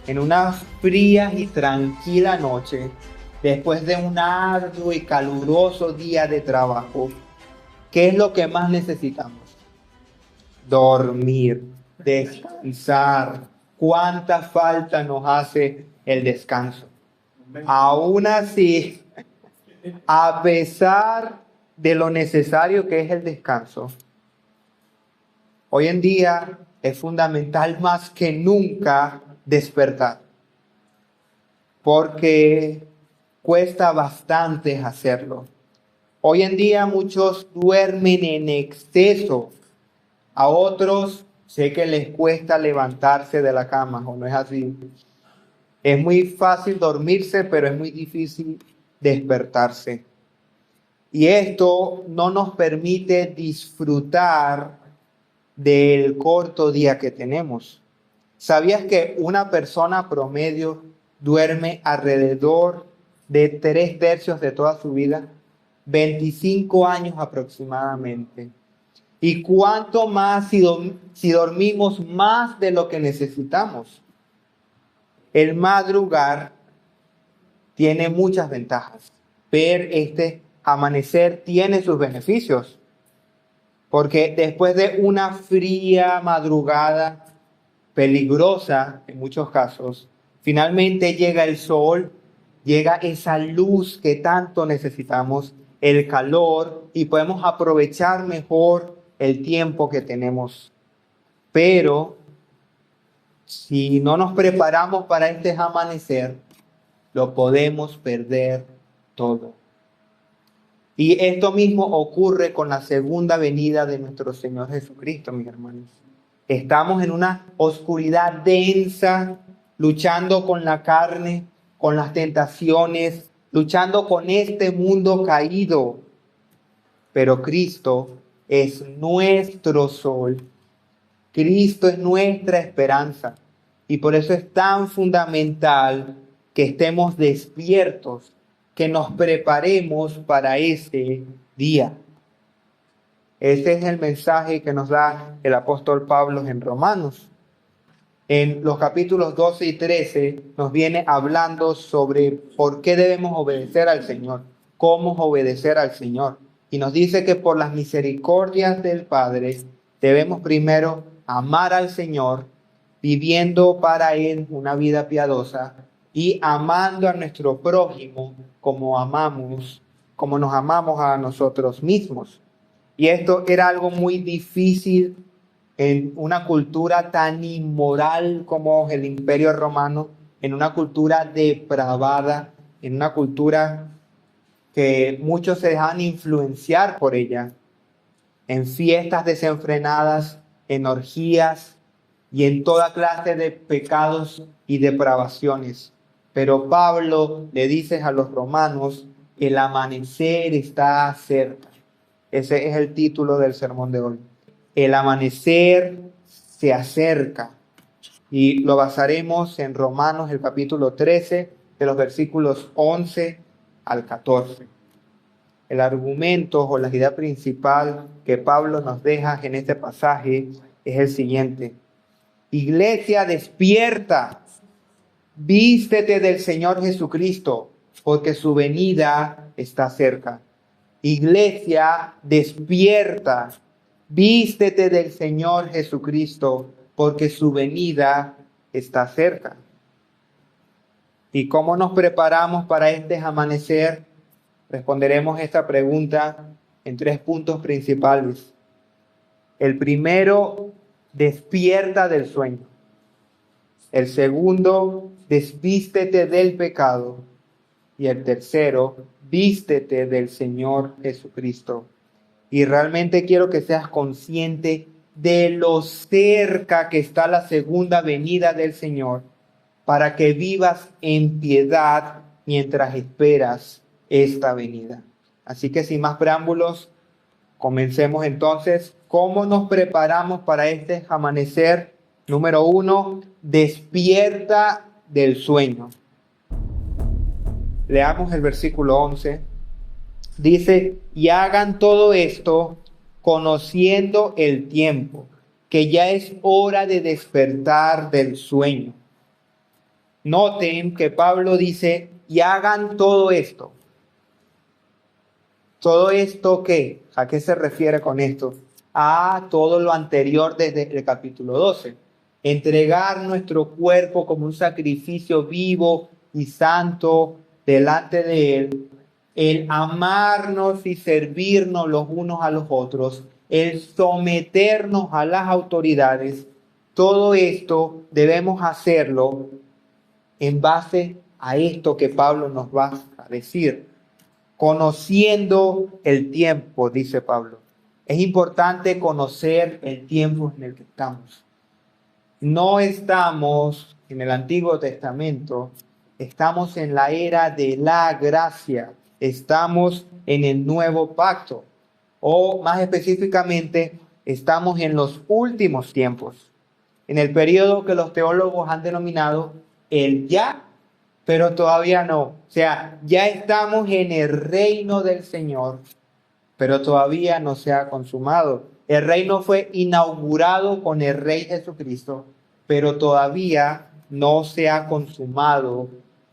en una fría y tranquila noche, después de un arduo y caluroso día de trabajo, ¿qué es lo que más necesitamos? Dormir, descansar. ¿Cuánta falta nos hace el descanso? Aún así, a pesar de lo necesario que es el descanso, hoy en día es fundamental más que nunca despertar, porque cuesta bastante hacerlo. Hoy en día muchos duermen en exceso, a otros sé que les cuesta levantarse de la cama, ¿o no es así? Es muy fácil dormirse, pero es muy difícil despertarse. Y esto no nos permite disfrutar del corto día que tenemos. ¿Sabías que una persona promedio duerme alrededor de 3/3 de toda su vida? 25 años aproximadamente. ¿Y cuánto más si dormimos más de lo que necesitamos? El madrugar tiene muchas ventajas. Ver este amanecer tiene sus beneficios. Porque después de una fría madrugada, peligrosa en muchos casos, finalmente llega el sol, llega esa luz que tanto necesitamos, el calor, y podemos aprovechar mejor el tiempo que tenemos. Pero si no nos preparamos para este amanecer, lo podemos perder todo. Y esto mismo ocurre con la segunda venida de nuestro Señor Jesucristo, mis hermanos. Estamos en una oscuridad densa, luchando con la carne, con las tentaciones, luchando con este mundo caído. Pero Cristo es nuestro sol. Cristo es nuestra esperanza. Y por eso es tan fundamental que estemos despiertos, que nos preparemos para ese día. Ese es el mensaje que nos da el apóstol Pablo en Romanos. En los capítulos 12 y 13 nos viene hablando sobre por qué debemos obedecer al Señor, cómo obedecer al Señor. Y nos dice que por las misericordias del Padre debemos primero amar al Señor, viviendo para Él una vida piadosa y amando a nuestro prójimo como nos amamos a nosotros mismos. Y esto era algo muy difícil en una cultura tan inmoral como el Imperio Romano, en una cultura depravada, en una cultura que muchos se dejan influenciar por ella, en fiestas desenfrenadas, en orgías y en toda clase de pecados y depravaciones. Pero Pablo le dice a los romanos, el amanecer está cerca. Ese es el título del sermón de hoy. El amanecer se acerca. Y lo basaremos en Romanos, el capítulo 13, de los versículos 11 al 14. El argumento o la idea principal que Pablo nos deja en este pasaje es el siguiente. Iglesia, despierta, vístete del Señor Jesucristo, porque su venida está cerca. Iglesia, despierta, vístete del Señor Jesucristo, porque su venida está cerca. ¿Y cómo nos preparamos para este amanecer? Responderemos esta pregunta en 3 puntos principales. El primero, despierta del sueño. El segundo, desvístete del pecado. Y el tercero, vístete del Señor Jesucristo. Y realmente quiero que seas consciente de lo cerca que está la segunda venida del Señor, para que vivas en piedad mientras esperas esta venida. Así que sin más preámbulos, comencemos entonces. ¿Cómo nos preparamos para este amanecer? Número 1, despierta del sueño. Leamos el versículo 11. Dice, y hagan todo esto conociendo el tiempo, que ya es hora de despertar del sueño. Noten que Pablo dice, y hagan todo esto. ¿Todo esto qué? ¿A qué se refiere con esto? A todo lo anterior desde el capítulo 12. Entregar nuestro cuerpo como un sacrificio vivo y santo delante de Él. El amarnos y servirnos los unos a los otros. El someternos a las autoridades. Todo esto debemos hacerlo en base a esto que Pablo nos va a decir. Conociendo el tiempo, dice Pablo. Es importante conocer el tiempo en el que estamos. No estamos en el Antiguo Testamento, estamos en la era de la gracia, estamos en el nuevo pacto, o más específicamente, estamos en los últimos tiempos, en el periodo que los teólogos han denominado el ya, pero todavía no. O sea, ya estamos en el reino del Señor, pero todavía no se ha consumado. El reino fue inaugurado con el Rey Jesucristo, pero todavía no se ha consumado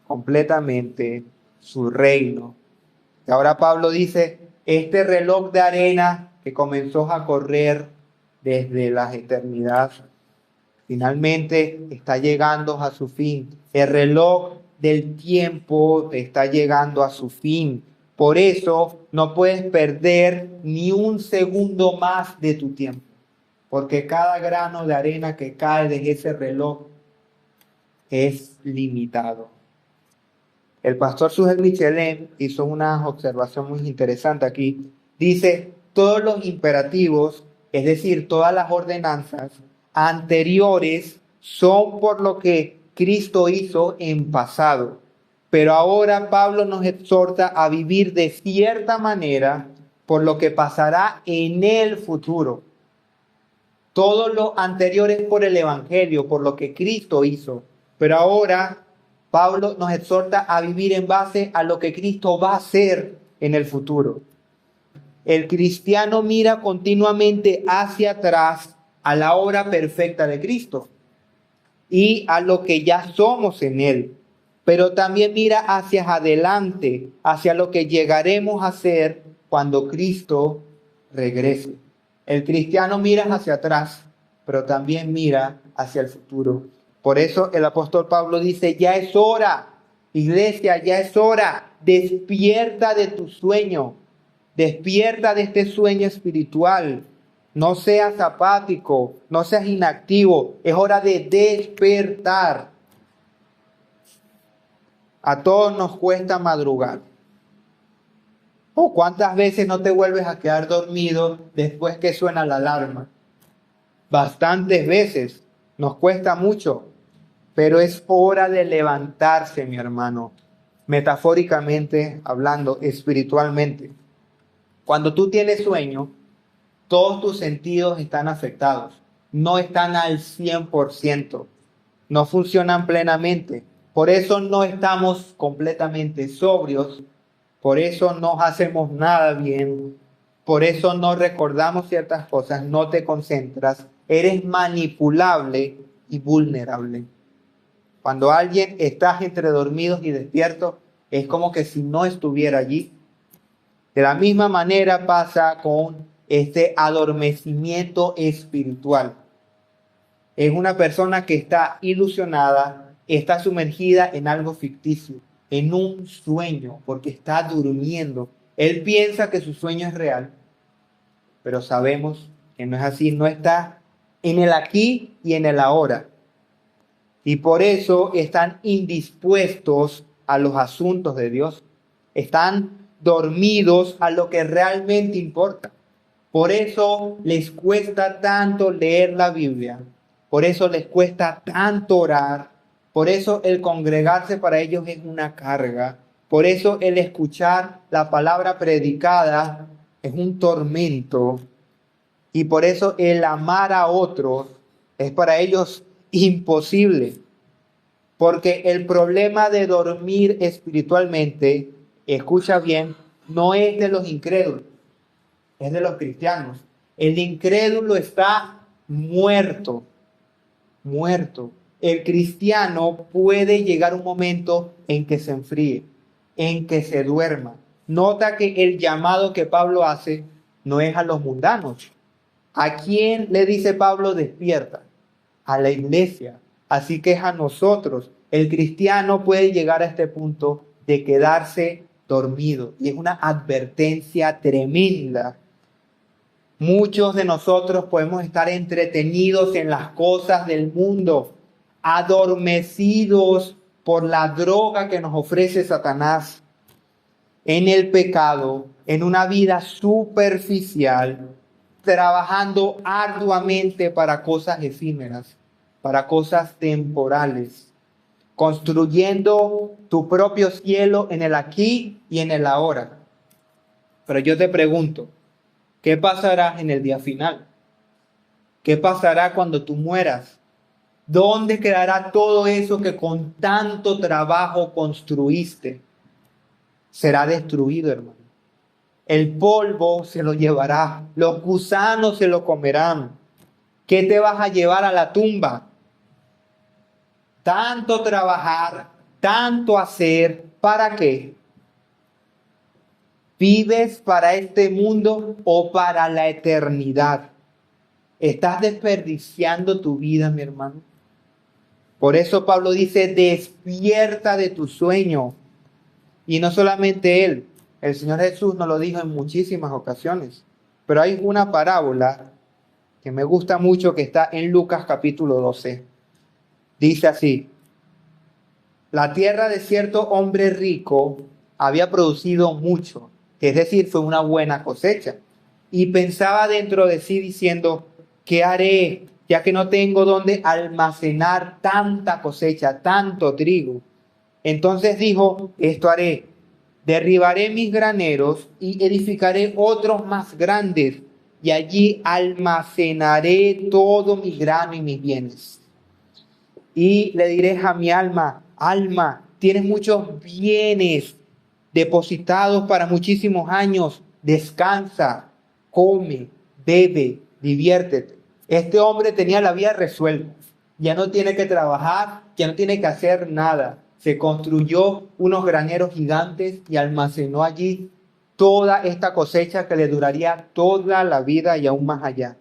completamente su reino. Y ahora Pablo dice, este reloj de arena que comenzó a correr desde la eternidad, finalmente está llegando a su fin. El reloj del tiempo está llegando a su fin. Por eso no puedes perder ni un segundo más de tu tiempo, porque cada grano de arena que cae de ese reloj es limitado. El pastor Sujel Michelin hizo una observación muy interesante aquí. Dice, todos los imperativos, es decir, todas las ordenanzas anteriores son por lo que Cristo hizo en pasado. Pero ahora Pablo nos exhorta a vivir de cierta manera por lo que pasará en el futuro. Todo lo anterior es por el Evangelio, por lo que Cristo hizo. Pero ahora Pablo nos exhorta a vivir en base a lo que Cristo va a hacer en el futuro. El cristiano mira continuamente hacia atrás a la obra perfecta de Cristo y a lo que ya somos en Él, pero también mira hacia adelante, hacia lo que llegaremos a ser cuando Cristo regrese. El cristiano mira hacia atrás, pero también mira hacia el futuro. Por eso el apóstol Pablo dice, ya es hora, iglesia, ya es hora, despierta de tu sueño, despierta de este sueño espiritual. No seas apático, no seas inactivo, es hora de despertar. A todos nos cuesta madrugar. ¿O cuántas veces no te vuelves a quedar dormido después que suena la alarma? Bastantes veces, nos cuesta mucho, pero es hora de levantarse, mi hermano, metafóricamente hablando, espiritualmente. Cuando tú tienes sueño, todos tus sentidos están afectados, no están al 100%, no funcionan plenamente. Por eso no estamos completamente sobrios, por eso no hacemos nada bien, por eso no recordamos ciertas cosas, no te concentras, eres manipulable y vulnerable. Cuando alguien está entre dormidos y despiertos, es como que si no estuviera allí. De la misma manera pasa con este adormecimiento espiritual. Es una persona que está ilusionada, está sumergida en algo ficticio, en un sueño, porque está durmiendo. Él piensa que su sueño es real, pero sabemos que no es así, no está en el aquí y en el ahora. Y por eso están indispuestos a los asuntos de Dios. Están dormidos a lo que realmente importa. Por eso les cuesta tanto leer la Biblia. Por eso les cuesta tanto orar. Por eso el congregarse para ellos es una carga. Por eso el escuchar la palabra predicada es un tormento. Y por eso el amar a otros es para ellos imposible. Porque el problema de dormir espiritualmente, escucha bien, no es de los incrédulos, es de los cristianos. El incrédulo está muerto, muerto. el cristiano puede llegar un momento en que se enfríe, en que se duerma. Nota que el llamado que Pablo hace no es a los mundanos. ¿A quién le dice Pablo despierta? A la iglesia. Así que es a nosotros. El cristiano puede llegar a este punto de quedarse dormido. Y es una advertencia tremenda. Muchos de nosotros podemos estar entretenidos en las cosas del mundo, adormecidos por la droga que nos ofrece Satanás, en el pecado, en una vida superficial, trabajando arduamente para cosas efímeras, para cosas temporales, construyendo tu propio cielo en el aquí y en el ahora. Pero yo te pregunto, ¿qué pasará en el día final? ¿Qué pasará cuando tú mueras? ¿Dónde quedará todo eso que con tanto trabajo construiste? Será destruido, hermano. El polvo se lo llevará, los gusanos se lo comerán. ¿Qué te vas a llevar a la tumba? Tanto trabajar, tanto hacer, ¿para qué? ¿Vives para este mundo o para la eternidad? ¿Estás desperdiciando tu vida, mi hermano? Por eso Pablo dice, despierta de tu sueño. Y no solamente él, el Señor Jesús nos lo dijo en muchísimas ocasiones. Pero hay una parábola que me gusta mucho que está en Lucas capítulo 12. Dice así, la tierra de cierto hombre rico había producido mucho, es decir, fue una buena cosecha. Y pensaba dentro de sí diciendo, ¿qué haré? Ya que no tengo donde almacenar tanta cosecha, tanto trigo. Entonces dijo, esto haré, derribaré mis graneros y edificaré otros más grandes, y allí almacenaré todo mi grano y mis bienes. Y le diré a mi alma, alma, tienes muchos bienes depositados para muchísimos años, descansa, come, bebe, diviértete. Este hombre tenía la vida resuelta, ya no tiene que trabajar, ya no tiene que hacer nada. Se construyó unos graneros gigantes y almacenó allí toda esta cosecha que le duraría toda la vida y aún más allá.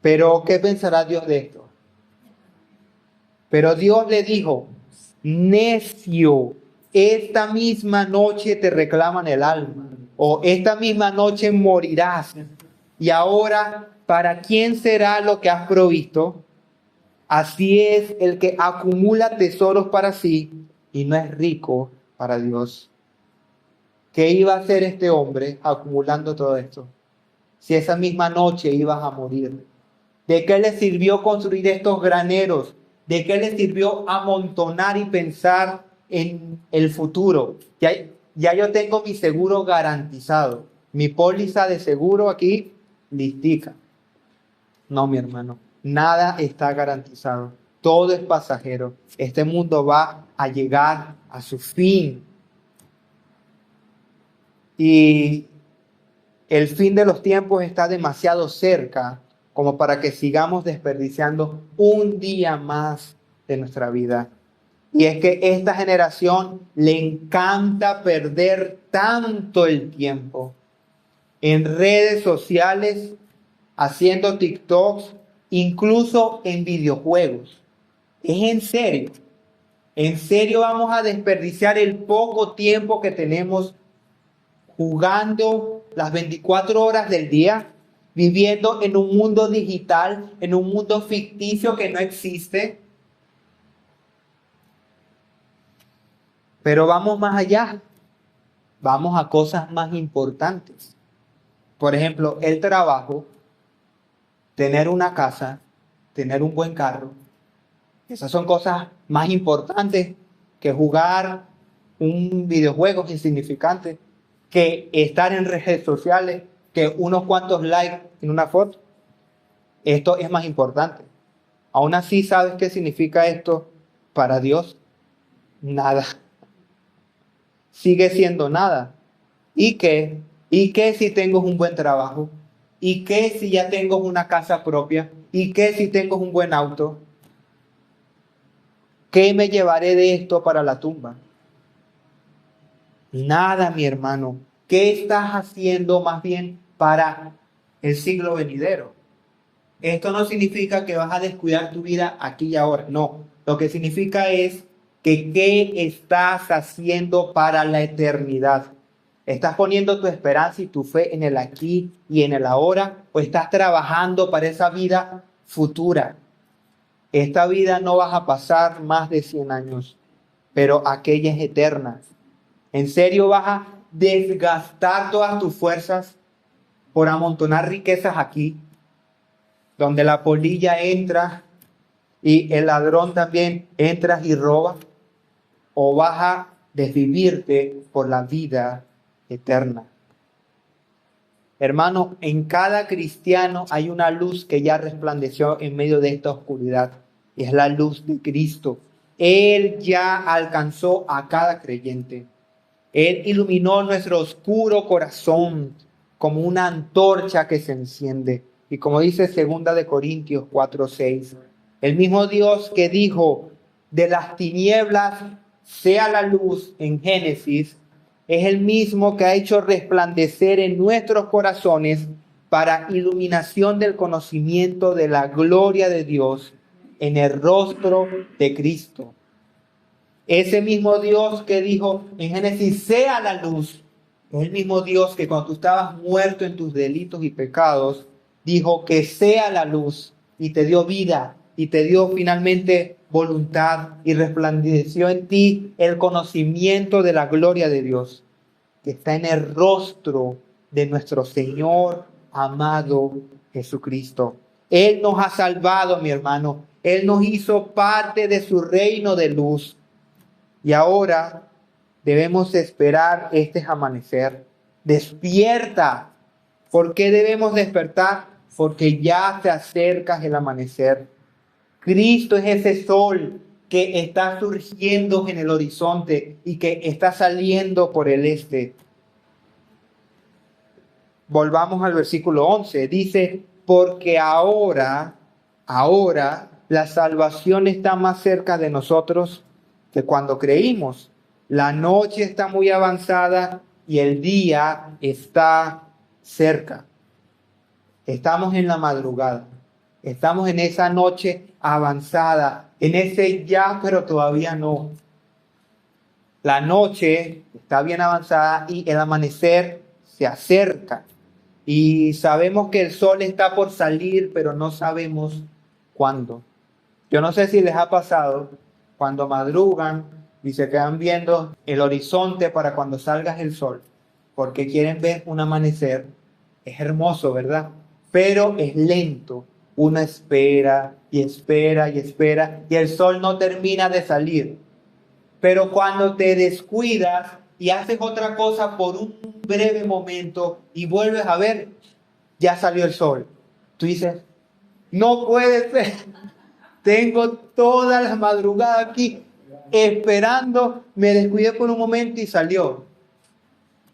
Pero, ¿qué pensará Dios de esto? Pero Dios le dijo, necio, esta misma noche te reclaman el alma, o esta misma noche morirás. Y ahora, ¿para quién será lo que has provisto? Así es el que acumula tesoros para sí y no es rico para Dios. ¿Qué iba a hacer este hombre acumulando todo esto? Si esa misma noche ibas a morir. ¿De qué le sirvió construir estos graneros? ¿De qué le sirvió amontonar y pensar en el futuro? Ya yo tengo mi seguro garantizado. Mi póliza de seguro aquí, listica. No, mi hermano. Nada está garantizado. Todo es pasajero. Este mundo va a llegar a su fin. Y el fin de los tiempos está demasiado cerca como para que sigamos desperdiciando un día más de nuestra vida. Y es que esta generación le encanta perder tanto el tiempo en redes sociales, haciendo TikToks, incluso en videojuegos. Es en serio. En serio vamos a desperdiciar el poco tiempo que tenemos jugando las 24 horas del día, viviendo en un mundo digital, en un mundo ficticio que no existe. Pero vamos más allá, vamos a cosas más importantes. Por ejemplo, el trabajo, tener una casa, tener un buen carro. Esas son cosas más importantes que jugar un videojuego insignificante, que estar en redes sociales, que unos cuantos likes en una foto. Esto es más importante. Aún así, ¿sabes qué significa esto para Dios? Nada. Sigue siendo nada. ¿Y qué? ¿Y qué si tengo un buen trabajo? ¿Y qué si ya tengo una casa propia? ¿Y qué si tengo un buen auto? ¿Qué me llevaré de esto para la tumba? Nada, mi hermano. ¿Qué estás haciendo más bien para el siglo venidero? Esto no significa que vas a descuidar tu vida aquí y ahora. No, lo que significa es que ¿qué estás haciendo para la eternidad? ¿Estás poniendo tu esperanza y tu fe en el aquí y en el ahora? ¿O estás trabajando para esa vida futura? Esta vida no vas a pasar más de 100 años, pero aquella es eterna. ¿En serio vas a desgastar todas tus fuerzas por amontonar riquezas aquí, donde la polilla entra y el ladrón también entra y roba? ¿O vas a desvivirte por la vida eterna? Hermano, en cada cristiano hay una luz que ya resplandeció en medio de esta oscuridad. Y es la luz de Cristo. Él ya alcanzó a cada creyente. Él iluminó nuestro oscuro corazón como una antorcha que se enciende. Y como dice 2 Corintios 4:6, el mismo Dios que dijo de las tinieblas sea la luz en Génesis, es el mismo que ha hecho resplandecer en nuestros corazones para iluminación del conocimiento de la gloria de Dios en el rostro de Cristo. Ese mismo Dios que dijo en Génesis, sea la luz, es el mismo Dios que cuando tú estabas muerto en tus delitos y pecados, dijo que sea la luz y te dio vida y te dio finalmente voluntad y resplandeció en ti el conocimiento de la gloria de Dios que está en el rostro de nuestro Señor amado Jesucristo. Él nos ha salvado, mi hermano. Él nos hizo parte de su reino de luz. Y ahora debemos esperar este amanecer. Despierta. ¿Por qué debemos despertar? Porque ya se acerca el amanecer. Cristo es ese sol que está surgiendo en el horizonte y que está saliendo por el este. Volvamos al versículo 11. Dice, porque ahora la salvación está más cerca de nosotros que cuando creímos. La noche está muy avanzada y el día está cerca. Estamos en la madrugada. Estamos en esa noche avanzada, en ese ya, pero todavía no. La noche está bien avanzada y el amanecer se acerca. Y sabemos que el sol está por salir, pero no sabemos cuándo. Yo no sé si les ha pasado cuando madrugan y se quedan viendo el horizonte para cuando salga el sol, porque quieren ver un amanecer. Es hermoso, ¿verdad? Pero es lento. Uno espera y espera y espera y el sol no termina de salir. Pero cuando te descuidas y haces otra cosa por un breve momento y vuelves a ver, ya salió el sol. Tú dices, no puede ser. Tengo todas las madrugadas aquí esperando, me descuidé por un momento y salió.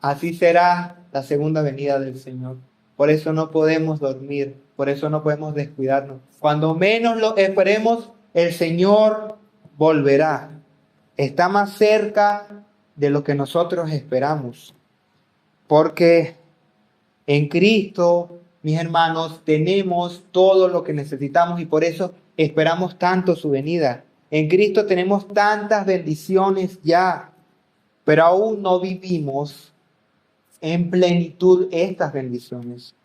Así será la segunda venida del Señor. Por eso no podemos dormir, por eso no podemos descuidarnos. Cuando menos lo esperemos, el Señor volverá. Está más cerca de lo que nosotros esperamos. Porque en Cristo, mis hermanos, tenemos todo lo que necesitamos y por eso esperamos tanto su venida. En Cristo tenemos tantas bendiciones ya, pero aún no vivimos en plenitud estas bendiciones.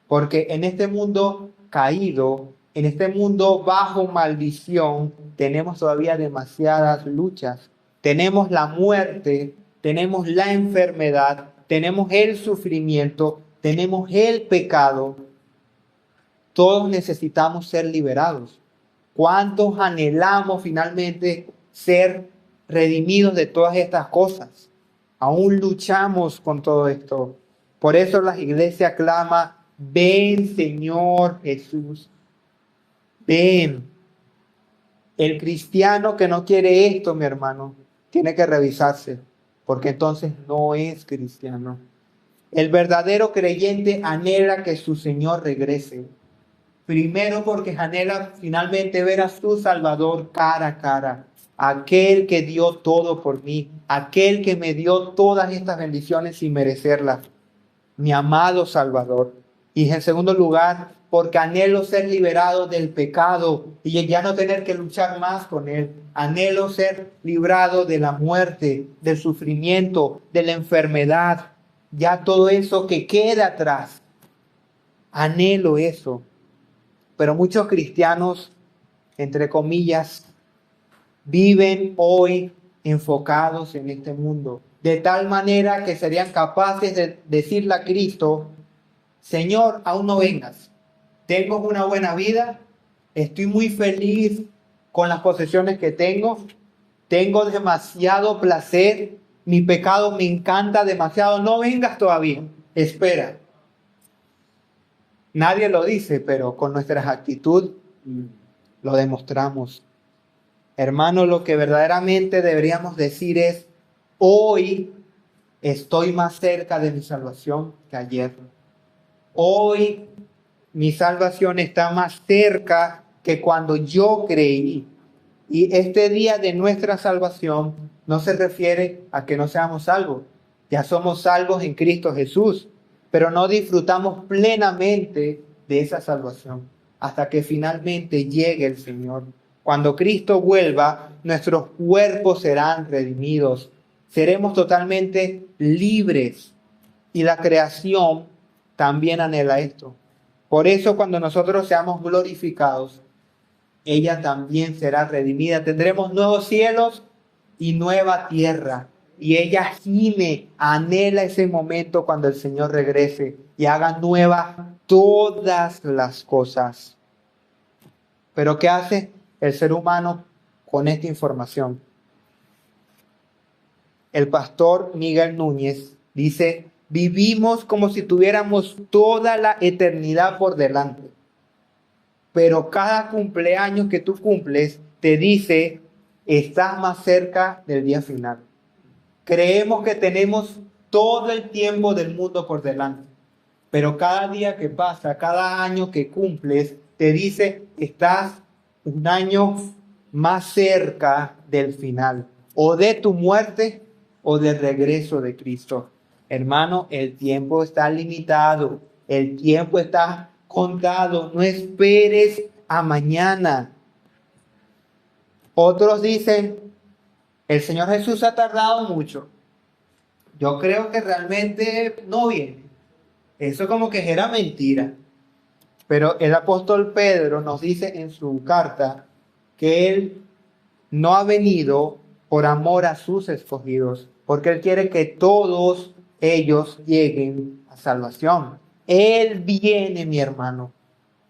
Porque en este mundo caído, en este mundo bajo maldición, tenemos todavía demasiadas luchas. Tenemos la muerte, tenemos la enfermedad, tenemos el sufrimiento, tenemos el pecado. Todos necesitamos ser liberados. ¿Cuántos anhelamos finalmente ser redimidos de todas estas cosas? Aún luchamos con todo esto. Por eso la iglesia clama, ven Señor Jesús, ven. El cristiano que no quiere esto, mi hermano, tiene que revisarse, porque entonces no es cristiano. El verdadero creyente anhela que su Señor regrese. Primero porque anhela finalmente ver a su Salvador cara a cara. aquel que dio todo por mí, aquel que me dio todas estas bendiciones sin merecerlas, mi amado Salvador. Y en segundo lugar, porque anhelo ser liberado del pecado y ya no tener que luchar más con él. Anhelo ser librado de la muerte, del sufrimiento, de la enfermedad, ya todo eso que queda atrás. Anhelo eso. Pero muchos cristianos, entre comillas, viven hoy enfocados en este mundo, de tal manera que serían capaces de decirle a Cristo: Señor, aún no vengas, tengo una buena vida, estoy muy feliz con las posesiones que tengo demasiado placer, mi pecado me encanta demasiado, no vengas todavía, espera. Nadie lo dice, pero con nuestra actitud lo demostramos. Hermano, lo que verdaderamente deberíamos decir es: hoy estoy más cerca de mi salvación que ayer. Hoy mi salvación está más cerca que cuando yo creí. Y este día de nuestra salvación no se refiere a que no seamos salvos. Ya somos salvos en Cristo Jesús, pero no disfrutamos plenamente de esa salvación hasta que finalmente llegue el Señor. Cuando Cristo vuelva, nuestros cuerpos serán redimidos. Seremos totalmente libres. Y la creación también anhela esto. Por eso, cuando nosotros seamos glorificados, ella también será redimida. Tendremos nuevos cielos y nueva tierra. Y ella gime, anhela ese momento cuando el Señor regrese y haga nuevas todas las cosas. Pero ¿qué hace el ser humano con esta información? El pastor Miguel Núñez dice: vivimos como si tuviéramos toda la eternidad por delante. Pero cada cumpleaños que tú cumples te dice: estás más cerca del día final. Creemos que tenemos todo el tiempo del mundo por delante. Pero cada día que pasa, cada año que cumples, te dice: estás un año más cerca del final, o de tu muerte o del regreso de Cristo. Hermano, el tiempo está limitado, el tiempo está contado, no esperes a mañana. Otros dicen: el Señor Jesús ha tardado mucho. Yo creo que realmente no viene. Eso como que era mentira. Pero el apóstol Pedro nos dice en su carta que él no ha venido por amor a sus escogidos, porque él quiere que todos ellos lleguen a salvación. Él viene, mi hermano.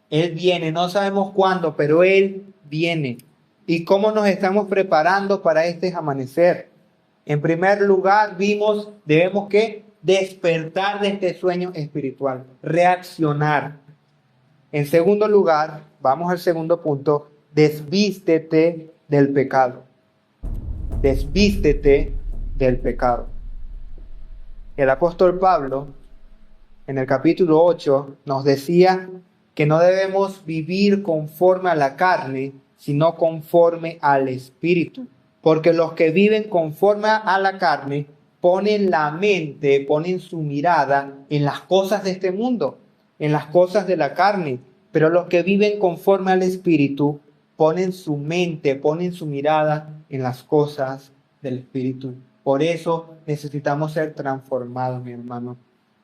Él viene, no sabemos cuándo, pero Él viene. ¿Y cómo nos estamos preparando para este amanecer? En primer lugar, debemos que despertar de este sueño espiritual, reaccionar. En segundo lugar, vamos al segundo punto: desvístete del pecado. Desvístete del pecado. El apóstol Pablo, en el capítulo 8, nos decía que no debemos vivir conforme a la carne, sino conforme al Espíritu. Porque los que viven conforme a la carne ponen la mente, ponen su mirada en las cosas de este mundo, en las cosas de la carne. Pero los que viven conforme al Espíritu ponen su mente, ponen su mirada en las cosas del Espíritu. Por eso necesitamos ser transformados, mi hermano.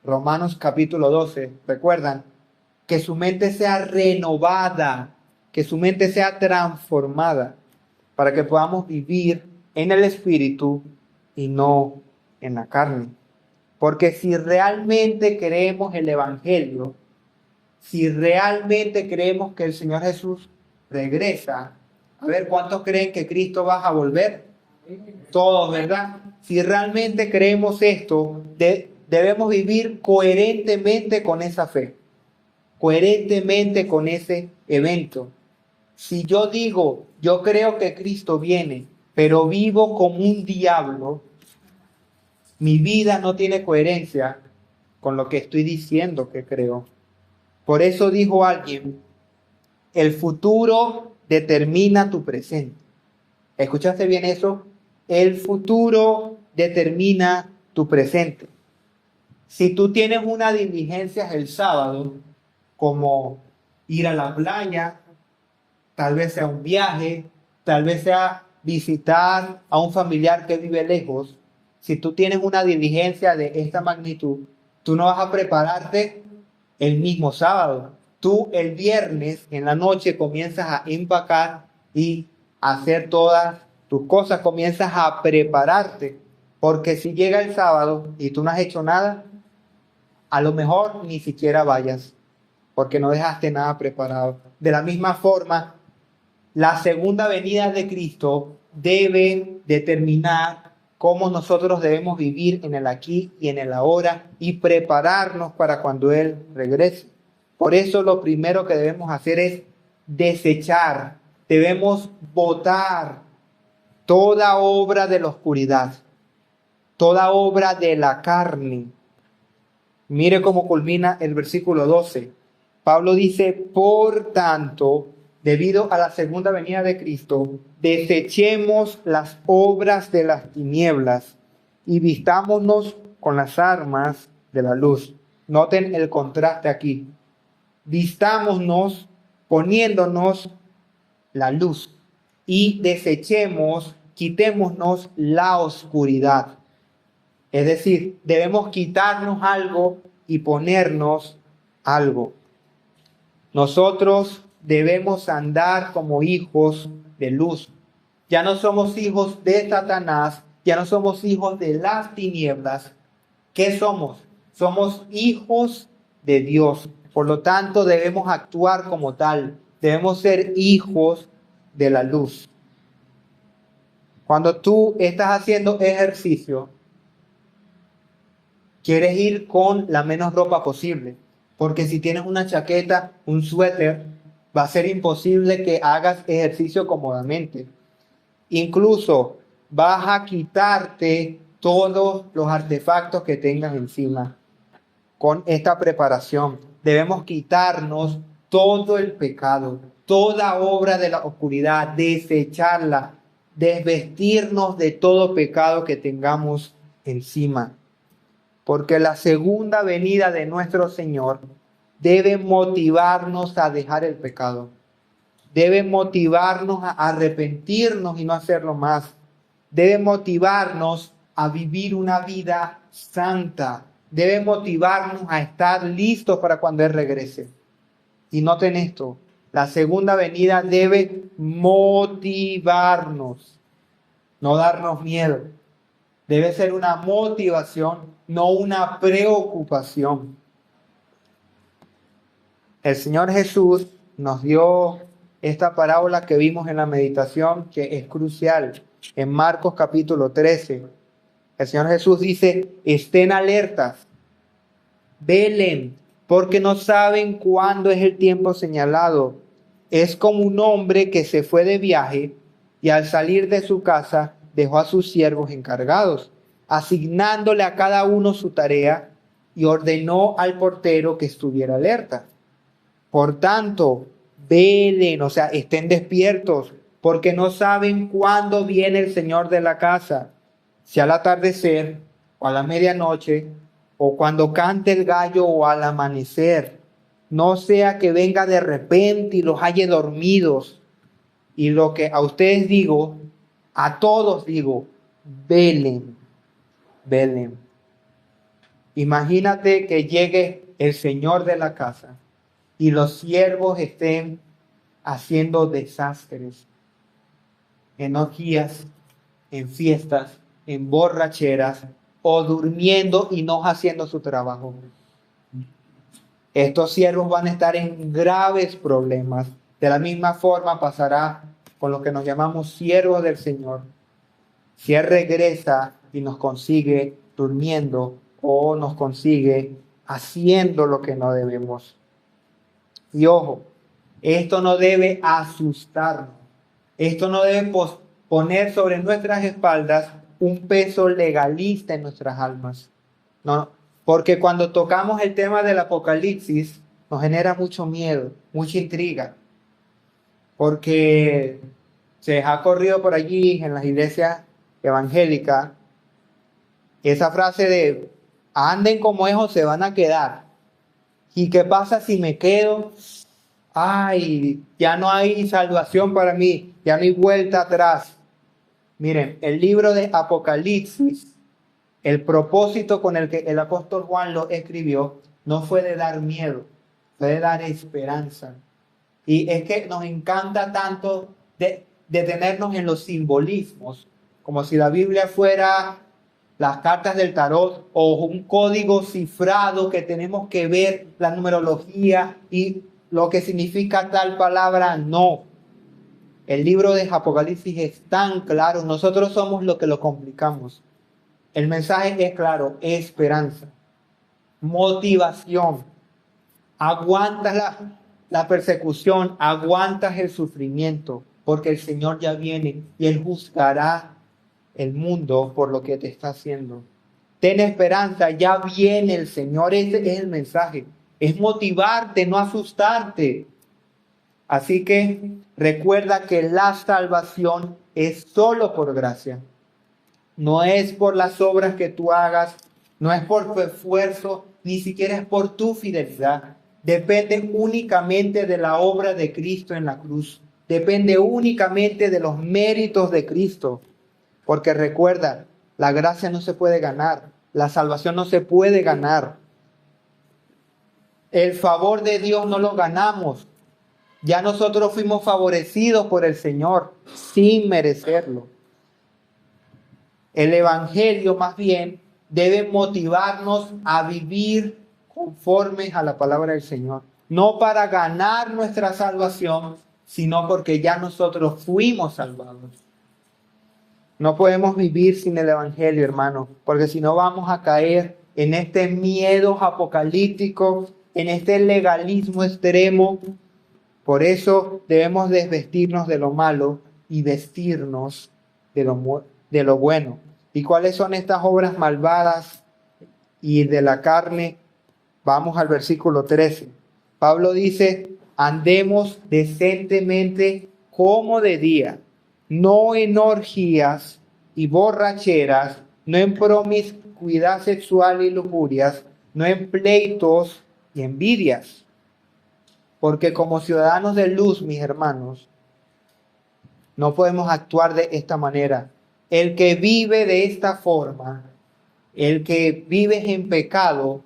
Romanos capítulo 12, ¿recuerdan? Que su mente sea renovada, que su mente sea transformada, para que podamos vivir en el Espíritu y no en la carne. Porque si realmente creemos el Evangelio, si realmente creemos que el Señor Jesús regresa, a ver, ¿cuántos creen que Cristo va a volver? Todos, ¿verdad? Si realmente creemos esto, debemos vivir coherentemente con esa fe, coherentemente con ese evento. Si yo digo, yo creo que Cristo viene, pero vivo como un diablo, mi vida no tiene coherencia con lo que estoy diciendo que creo. Por eso dijo alguien: el futuro determina tu presente. ¿Escuchaste bien eso? El futuro determina tu presente. Si tú tienes una diligencia el sábado, como ir a la playa, tal vez sea un viaje, tal vez sea visitar a un familiar que vive lejos, si tú tienes una diligencia de esta magnitud, tú no vas a prepararte el mismo sábado. Tú el viernes en la noche comienzas a empacar y hacer todas tus cosas, comienzas a prepararte, porque si llega el sábado y tú no has hecho nada, a lo mejor ni siquiera vayas, porque no dejaste nada preparado. De la misma forma, la segunda venida de Cristo debe determinar cómo nosotros debemos vivir en el aquí y en el ahora y prepararnos para cuando Él regrese. Por eso lo primero que debemos hacer es desechar, debemos botar toda obra de la oscuridad, toda obra de la carne. Mire cómo culmina el versículo 12. Pablo dice, por tanto, debido a la segunda venida de Cristo, desechemos las obras de las tinieblas y vistámonos con las armas de la luz. Noten el contraste aquí. Vistámonos poniéndonos la luz y desechemos, quitémonos la oscuridad. Es decir, debemos quitarnos algo y ponernos algo. Nosotros debemos andar como hijos de luz. Ya no somos hijos de Satanás, ya no somos hijos de las tinieblas. ¿Qué somos? Somos hijos de Dios. Por lo tanto, debemos actuar como tal. Debemos ser hijos de la luz. Cuando tú estás haciendo ejercicio, quieres ir con la menos ropa posible, porque si tienes una chaqueta, un suéter, va a ser imposible que hagas ejercicio cómodamente. Incluso vas a quitarte todos los artefactos que tengas encima. Con esta preparación debemos quitarnos todo el pecado, toda obra de la oscuridad, desecharla, desvestirnos de todo pecado que tengamos encima. Porque la segunda venida de nuestro Señor debe motivarnos a dejar el pecado. Debe motivarnos a arrepentirnos y no hacerlo más. Debe motivarnos a vivir una vida santa. Debe motivarnos a estar listos para cuando Él regrese. Y noten esto, la segunda venida debe motivarnos, no darnos miedo. Debe ser una motivación, no una preocupación. El Señor Jesús nos dio esta parábola que vimos en la meditación, que es crucial, en Marcos capítulo 13. El Señor Jesús dice, estén alertas, velen, porque no saben cuándo es el tiempo señalado. Es como un hombre que se fue de viaje y al salir de su casa dejó a sus siervos encargados, asignándole a cada uno su tarea y ordenó al portero que estuviera alerta. Por tanto, velen, o sea, estén despiertos, porque no saben cuándo viene el Señor de la casa, si al atardecer o a la medianoche, o cuando cante el gallo o al amanecer. No sea que venga de repente y los halle dormidos. Y lo que a ustedes digo, a todos digo, velen, velen. Imagínate que llegue el Señor de la casa y los siervos estén haciendo desastres en orgías, en fiestas, en borracheras o durmiendo y no haciendo su trabajo. Estos siervos van a estar en graves problemas. De la misma forma pasará con los que nos llamamos siervos del Señor. Si Él regresa y nos consigue durmiendo o nos consigue haciendo lo que no debemos. Y ojo, esto no debe asustarnos. Esto no debe poner sobre nuestras espaldas un peso legalista en nuestras almas. No, porque cuando tocamos el tema del Apocalipsis, nos genera mucho miedo, mucha intriga. Porque Se ha corrido por allí en las iglesias evangélicas esa frase de anden como hijos se van a quedar. ¿Y qué pasa si me quedo? Ay, ya no hay salvación para mí, ya no hay vuelta atrás. Miren, el libro de Apocalipsis, el propósito con el que el apóstol Juan lo escribió, no fue de dar miedo, fue de dar esperanza. Y es que nos encanta tanto detenernos en los simbolismos, como si la Biblia fuera las cartas del tarot o un código cifrado que tenemos que ver la numerología y lo que significa tal palabra. No. El libro de Apocalipsis es tan claro, nosotros somos los que lo complicamos. El mensaje es claro, esperanza, motivación. Aguantas la persecución, aguantas el sufrimiento, porque el Señor ya viene y Él juzgará el mundo por lo que te está haciendo. Ten esperanza, ya viene el Señor. Ese es el mensaje. Es motivarte, no asustarte. Así que recuerda que la salvación es solo por gracia. No es por las obras que tú hagas, no es por tu esfuerzo, ni siquiera es por tu fidelidad. Depende únicamente de la obra de Cristo en la cruz. Depende únicamente de los méritos de Cristo. Porque recuerda, la gracia no se puede ganar, la salvación no se puede ganar. El favor de Dios no lo ganamos. Ya nosotros fuimos favorecidos por el Señor sin merecerlo. El Evangelio más bien debe motivarnos a vivir conforme a la palabra del Señor. No para ganar nuestra salvación, sino porque ya nosotros fuimos salvados. No podemos vivir sin el Evangelio, hermano, porque si no vamos a caer en este miedo apocalíptico, en este legalismo extremo. Por eso debemos desvestirnos de lo malo y vestirnos de lo bueno. ¿Y cuáles son estas obras malvadas y de la carne? Vamos al versículo 13. Pablo dice, andemos decentemente como de día, no en orgías y borracheras, no en promiscuidad sexual y lujurias, no en pleitos y envidias. Porque como ciudadanos de luz, mis hermanos, no podemos actuar de esta manera. El que vive de esta forma, el que vive en pecado,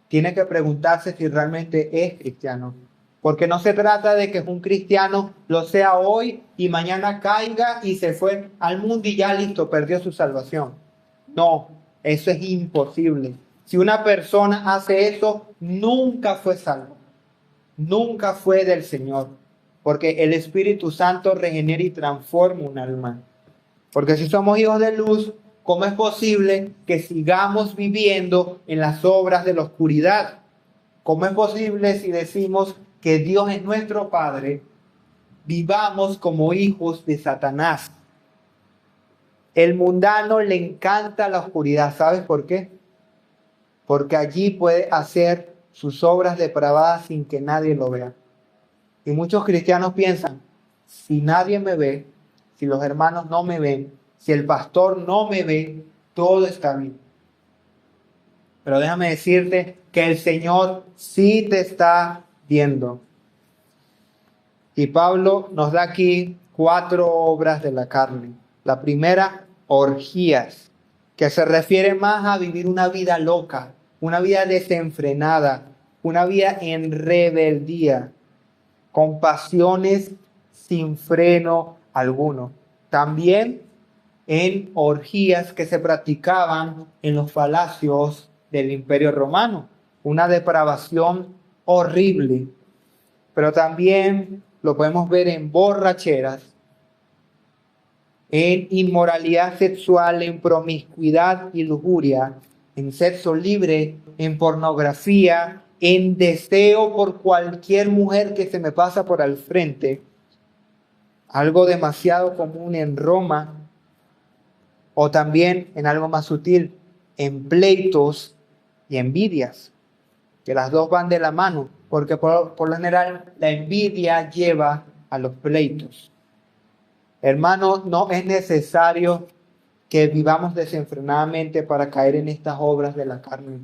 tiene que preguntarse si realmente es cristiano. Porque no se trata de que un cristiano lo sea hoy y mañana caiga y se fue al mundo y ya listo, perdió su salvación. No, eso es imposible. Si una persona hace eso, nunca fue salvo. Nunca fue del Señor. Porque el Espíritu Santo regenera y transforma un alma. Porque si somos hijos de luz, ¿cómo es posible que sigamos viviendo en las obras de la oscuridad? ¿Cómo es posible si decimos que Dios es nuestro Padre, vivamos como hijos de Satanás? El mundano le encanta la oscuridad. ¿Sabes por qué? Porque allí puede hacer sus obras depravadas sin que nadie lo vea. Y muchos cristianos piensan, si nadie me ve, si los hermanos no me ven, si el pastor no me ve, todo está bien. Pero déjame decirte que el Señor sí te está viendo. Y Pablo nos da aquí 4 obras de la carne. La primera, orgías, que se refiere más a vivir una vida loca, una vida desenfrenada, una vida en rebeldía, con pasiones sin freno alguno. También en orgías que se practicaban en los palacios del Imperio Romano. Una depravación horrible. Pero también lo podemos ver en borracheras, en inmoralidad sexual, en promiscuidad y lujuria, en sexo libre, en pornografía, en deseo por cualquier mujer que se me pasa por al frente. Algo demasiado común en Roma, o también en algo más sutil, en pleitos y envidias, que las dos van de la mano, porque por lo general la envidia lleva a los pleitos. Hermanos, no es necesario que vivamos desenfrenadamente para caer en estas obras de la carne.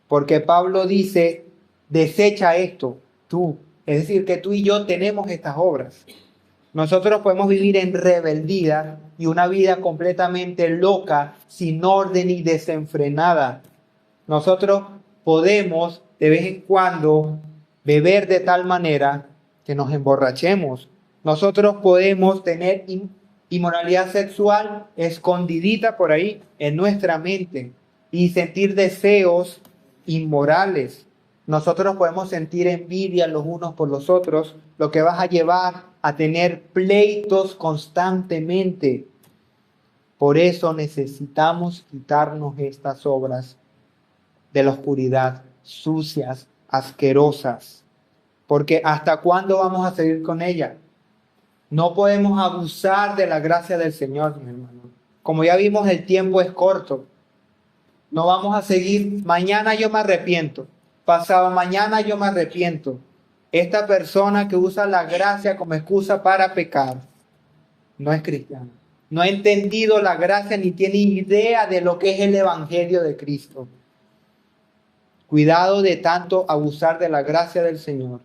Porque Pablo dice, desecha esto, tú. Es decir, que tú y yo tenemos estas obras. Nosotros podemos vivir en rebeldía y una vida completamente loca, sin orden y desenfrenada. Nosotros podemos de vez en cuando beber de tal manera que nos emborrachemos. Nosotros podemos tener inmoralidad sexual escondidita por ahí en nuestra mente y sentir deseos inmorales. Nosotros podemos sentir envidia los unos por los otros, lo que vas a llevar a tener pleitos constantemente. Por eso necesitamos quitarnos estas obras de la oscuridad, sucias, asquerosas. Porque ¿hasta cuándo vamos a seguir con ella? No podemos abusar de la gracia del Señor, mi hermano. Como ya vimos, el tiempo es corto. No vamos a seguir, mañana yo me arrepiento, pasado mañana yo me arrepiento. Esta persona que usa la gracia como excusa para pecar no es cristiano. No ha entendido la gracia ni tiene idea de lo que es el Evangelio de Cristo. Cuidado de tanto abusar de la gracia del Señor.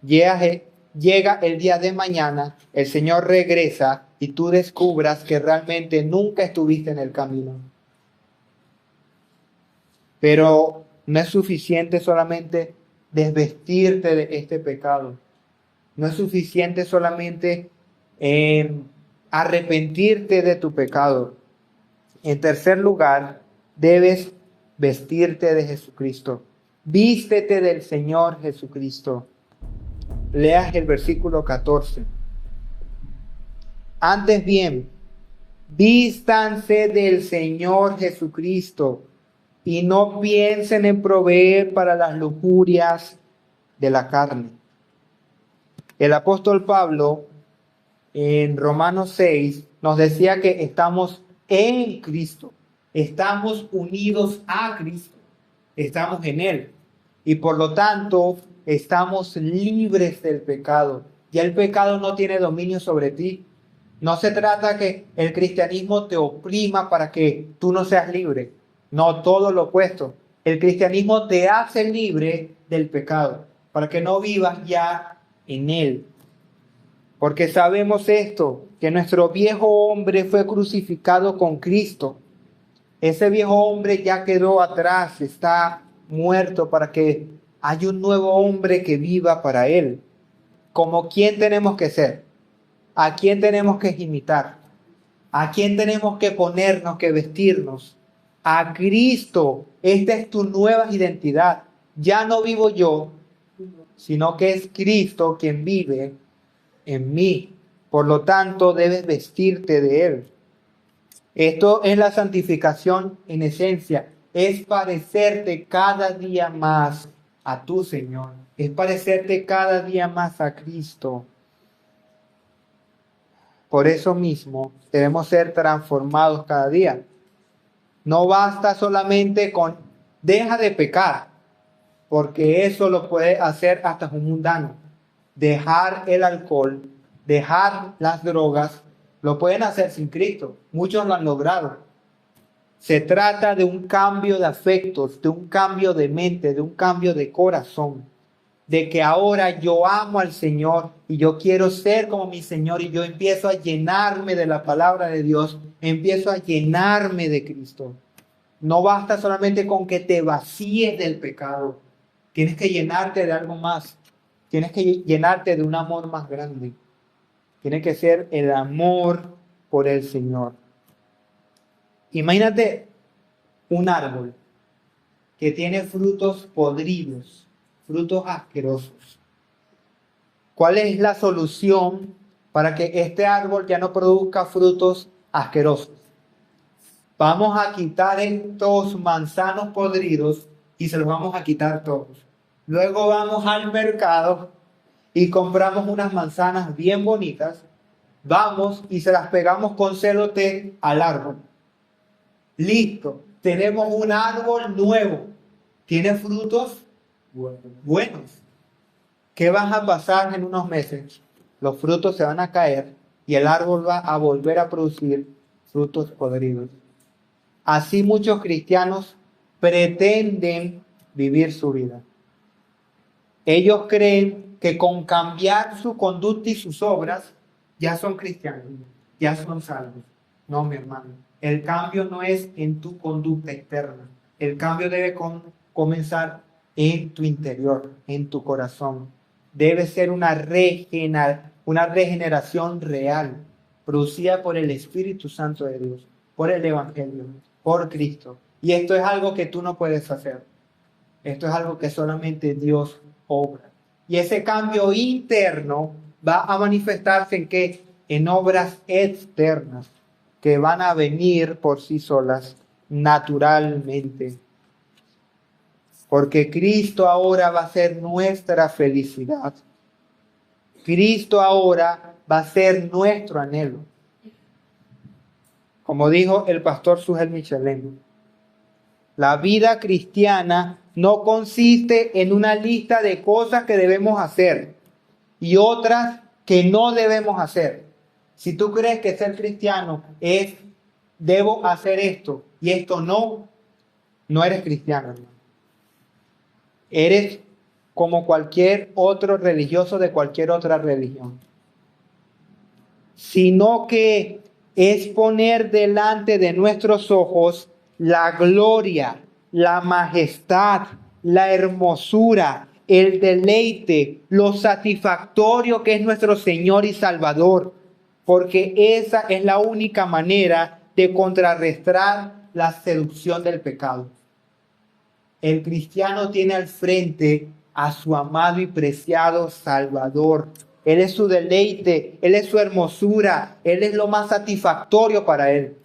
Llega el día de mañana, el Señor regresa y tú descubras que realmente nunca estuviste en el camino. Pero no es suficiente solamente desvestirte de este pecado. No es suficiente solamente arrepentirte de tu pecado. En tercer lugar, debes vestirte de Jesucristo. Vístete del Señor Jesucristo. Leas el versículo 14. Antes bien, vístanse del Señor Jesucristo y no piensen en proveer para las lujurias de la carne. El apóstol Pablo en Romanos 6 nos decía que estamos en Cristo, estamos unidos a Cristo, estamos en Él y por lo tanto estamos libres del pecado. Ya el pecado no tiene dominio sobre ti. No se trata que el cristianismo te oprima para que tú no seas libre. No, todo lo opuesto. El cristianismo te hace libre del pecado para que no vivas ya en él. Porque sabemos esto, que nuestro viejo hombre fue crucificado con Cristo. Ese viejo hombre ya quedó atrás, está muerto para que haya un nuevo hombre que viva para él. ¿Como quién tenemos que ser? ¿A quién tenemos que imitar? ¿A quién tenemos que ponernos, que vestirnos? A Cristo. Esta es tu nueva identidad. Ya no vivo yo, sino que es Cristo quien vive en mí. Por lo tanto, debes vestirte de Él. Esto es la santificación en esencia. Es parecerte cada día más a tu Señor. Es parecerte cada día más a Cristo. Por eso mismo debemos ser transformados cada día. No basta solamente con deja de pecar, porque eso lo puede hacer hasta un mundano. Dejar el alcohol, dejar las drogas, lo pueden hacer sin Cristo. Muchos lo han logrado. Se trata de un cambio de afectos, de un cambio de mente, de un cambio de corazón. De que ahora yo amo al Señor y yo quiero ser como mi Señor y yo empiezo a llenarme de la palabra de Dios, empiezo a llenarme de Cristo. No basta solamente con que te vacíes del pecado, tienes que llenarte de algo más, tienes que llenarte de un amor más grande, tiene que ser el amor por el Señor. Imagínate un árbol que tiene frutos podridos, frutos asquerosos. ¿Cuál es la solución para que este árbol ya no produzca frutos asquerosos? Vamos a quitar estos manzanos podridos y se los vamos a quitar todos. Luego vamos al mercado y compramos unas manzanas bien bonitas. Vamos y se las pegamos con celote al árbol. Listo, tenemos un árbol nuevo. ¿Tiene frutos? Buenos. ¿Qué van a pasar en unos meses? Los frutos se van a caer y el árbol va a volver a producir frutos podridos. Así muchos cristianos pretenden vivir su vida. Ellos creen que con cambiar su conducta y sus obras ya son cristianos, ya son salvos. No, mi hermano. El cambio no es en tu conducta externa. El cambio debe comenzar en tu interior, en tu corazón. Debe ser una regeneración real, producida por el Espíritu Santo de Dios, por el Evangelio, por Cristo. Y esto es algo que tú no puedes hacer. Esto es algo que solamente Dios obra. Y ese cambio interno va a manifestarse en qué? En obras externas que van a venir por sí solas naturalmente. Porque Cristo ahora va a ser nuestra felicidad. Cristo ahora va a ser nuestro anhelo. Como dijo el pastor Sugel Michelén, la vida cristiana no consiste en una lista de cosas que debemos hacer y otras que no debemos hacer. Si tú crees que ser cristiano es, debo hacer esto y esto no, no eres cristiano, hermano. Eres como cualquier otro religioso de cualquier otra religión. Sino que es poner delante de nuestros ojos la gloria, la majestad, la hermosura, el deleite, lo satisfactorio que es nuestro Señor y Salvador, porque esa es la única manera de contrarrestar la seducción del pecado. El cristiano tiene al frente a su amado y preciado Salvador. Él es su deleite, Él es su hermosura, Él es lo más satisfactorio para Él.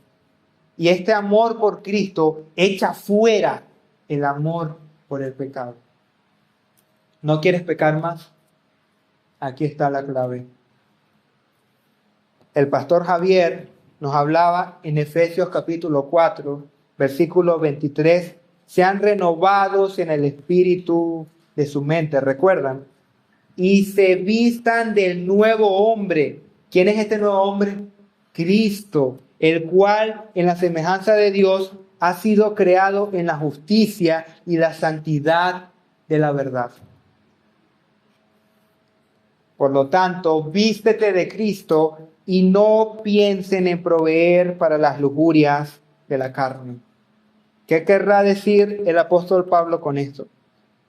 Y este amor por Cristo echa fuera el amor por el pecado. ¿No quieres pecar más? Aquí está la clave. El pastor Javier nos hablaba en Efesios capítulo 4, versículo 23. Sean renovados en el espíritu de su mente, ¿recuerdan? Y se vistan del nuevo hombre. ¿Quién es este nuevo hombre? Cristo, el cual en la semejanza de Dios ha sido creado en la justicia y la santidad de la verdad. Por lo tanto, vístete de Cristo y no piensen en proveer para las lujurias de la carne. ¿Qué querrá decir el apóstol Pablo con esto?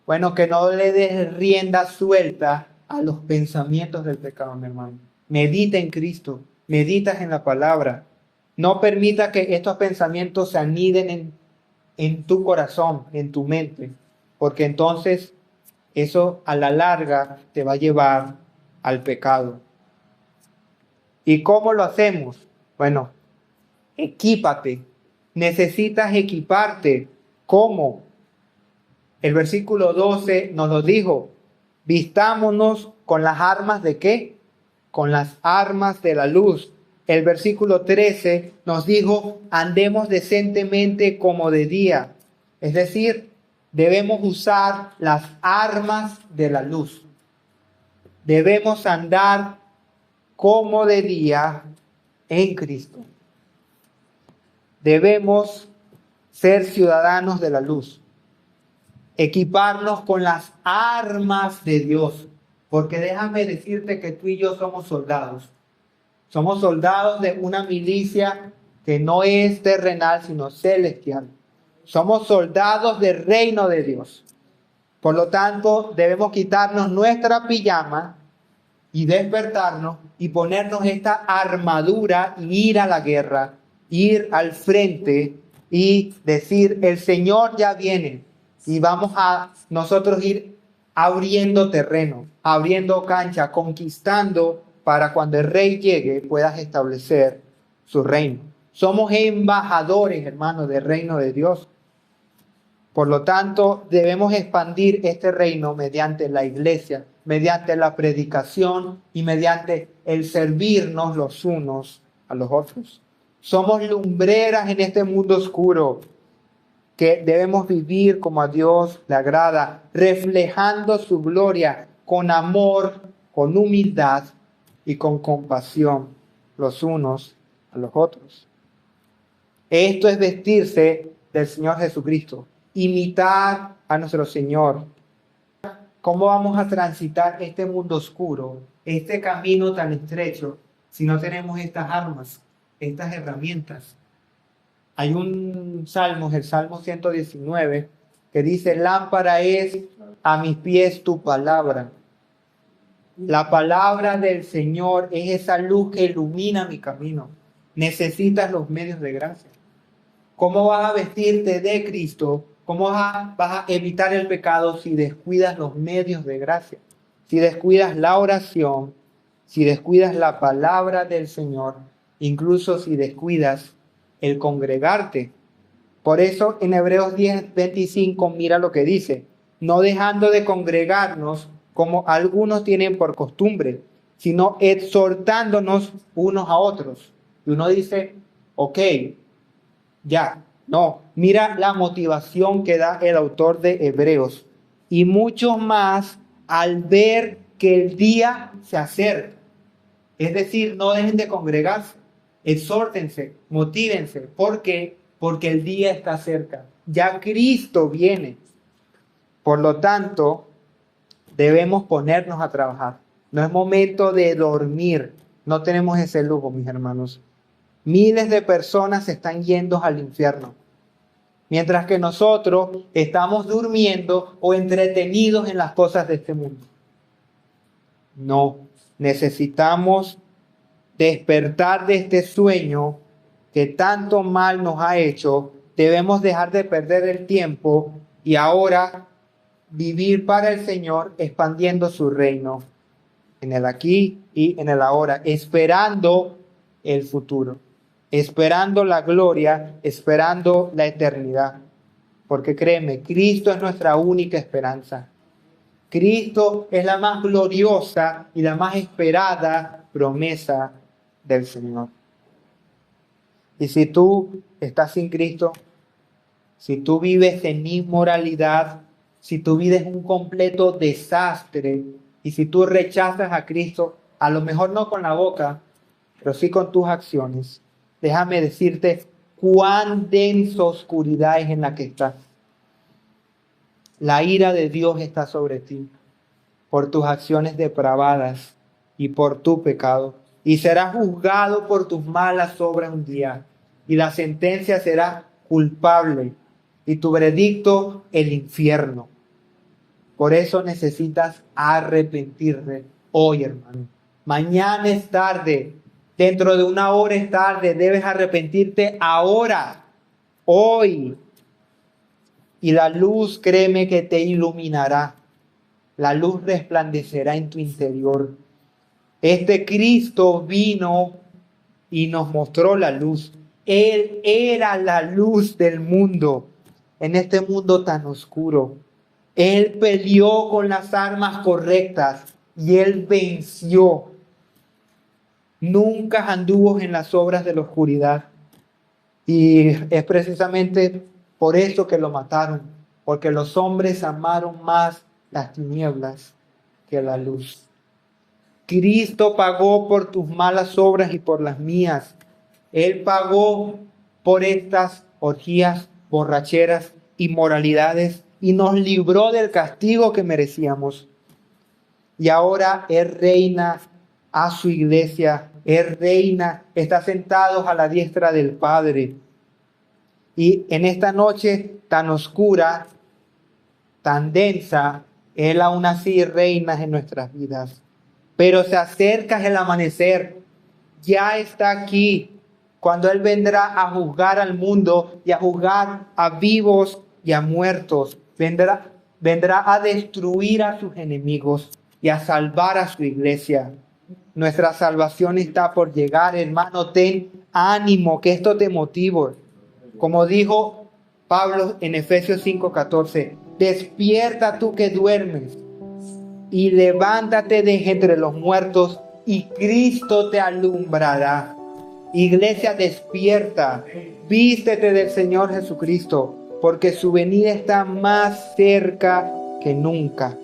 Bueno, que no le des rienda suelta a los pensamientos del pecado, mi hermano. Medita en Cristo, meditas en la palabra. No permita que estos pensamientos se aniden en tu corazón, en tu mente, porque entonces eso a la larga te va a llevar al pecado. ¿Y cómo lo hacemos? Bueno, equípate. Necesitas equiparte. ¿Cómo? El versículo 12 nos lo dijo. Vistámonos con las armas ¿de qué? Con las armas de la luz. El versículo 13 nos dijo, andemos decentemente como de día. Es decir, debemos usar las armas de la luz. Debemos andar como de día en Cristo. Debemos ser ciudadanos de la luz. Equiparnos con las armas de Dios. Porque déjame decirte que tú y yo somos soldados. Somos soldados de una milicia que no es terrenal, sino celestial. Somos soldados del reino de Dios. Por lo tanto, debemos quitarnos nuestra pijama y despertarnos y ponernos esta armadura y ir a la guerra, ir al frente y decir, el Señor ya viene. Y vamos a nosotros ir abriendo terreno, abriendo cancha, conquistando para cuando el rey llegue puedas establecer su reino. Somos embajadores, hermanos, del reino de Dios. Por lo tanto, debemos expandir este reino mediante la iglesia, mediante la predicación y mediante el servirnos los unos a los otros. Somos lumbreras en este mundo oscuro que debemos vivir como a Dios le agrada, reflejando su gloria con amor, con humildad y con compasión. los unos a los otros. Esto es vestirse del Señor Jesucristo, imitar a nuestro Señor. ¿Cómo vamos a transitar este mundo oscuro, este camino tan estrecho, si no tenemos estas armas, estas herramientas? Hay un salmo, el Salmo 119, que dice: lámpara es a mis pies tu palabra. La palabra del Señor es esa luz que ilumina mi camino. Necesitas los medios de gracia. ¿Cómo vas a vestirte de Cristo? ¿Cómo vas a evitar el pecado si descuidas los medios de gracia? Si descuidas la oración, si descuidas la palabra del Señor, incluso si descuidas el congregarte. Por eso en Hebreos 10:25 mira lo que dice: no dejando de congregarnos como algunos tienen por costumbre, sino exhortándonos unos a otros. Y uno dice, ok, ya, no, mira la motivación que da el autor de Hebreos. Y mucho más al ver que el día se acerca. Es decir, no dejen de congregarse, exhórtense, motívense. ¿Por qué? Porque el día está cerca. Ya Cristo viene. Por lo tanto, debemos ponernos a trabajar. No es momento de dormir. No tenemos ese lujo, mis hermanos. Miles de personas se están yendo al infierno, mientras que nosotros estamos durmiendo o entretenidos en las cosas de este mundo. No, necesitamos despertar de este sueño que tanto mal nos ha hecho. Debemos dejar de perder el tiempo y ahora vivir para el Señor, expandiendo su reino en el aquí y en el ahora, esperando el futuro, esperando la gloria, esperando la eternidad. Porque créeme, Cristo es nuestra única esperanza. Cristo es la más gloriosa y la más esperada promesa del Señor. Y si tú estás sin Cristo, si tú vives en inmoralidad, si tu vida es un completo desastre, y si tú rechazas a Cristo, a lo mejor no con la boca, pero sí con tus acciones, déjame decirte cuán densa oscuridad es en la que estás. La ira de Dios está sobre ti por tus acciones depravadas y por tu pecado. Y serás juzgado por tus malas obras un día. Y la sentencia será culpable. Y tu veredicto, el infierno. Por eso necesitas arrepentirte hoy, hermano. Mañana es tarde. Dentro de una hora es tarde. Debes arrepentirte ahora. Hoy. Y la luz, créeme, que te iluminará. La luz resplandecerá en tu interior. Este Cristo vino y nos mostró la luz. Él era la luz del mundo, en este mundo tan oscuro. Él peleó con las armas correctas y Él venció. Nunca anduvo en las obras de la oscuridad. Y es precisamente por eso que lo mataron, porque los hombres amaron más las tinieblas que la luz. Cristo pagó por tus malas obras y por las mías. Él pagó por estas orgías, borracheras, inmoralidades y nos libró del castigo que merecíamos. Y ahora Él reina a su iglesia. Él reina, está sentado a la diestra del Padre. Y en esta noche tan oscura, tan densa, Él aún así reina en nuestras vidas. Pero se acerca el amanecer, ya está aquí, cuando Él vendrá a juzgar al mundo y a juzgar a vivos y a muertos. Vendrá a destruir a sus enemigos y a salvar a su iglesia. Nuestra salvación está por llegar, hermano. Ten ánimo, que esto te motive. Como dijo Pablo en Efesios 5:14, despierta tú que duermes y levántate de entre los muertos y Cristo te alumbrará. Iglesia, despierta, vístete del Señor Jesucristo, porque su venida está más cerca que nunca.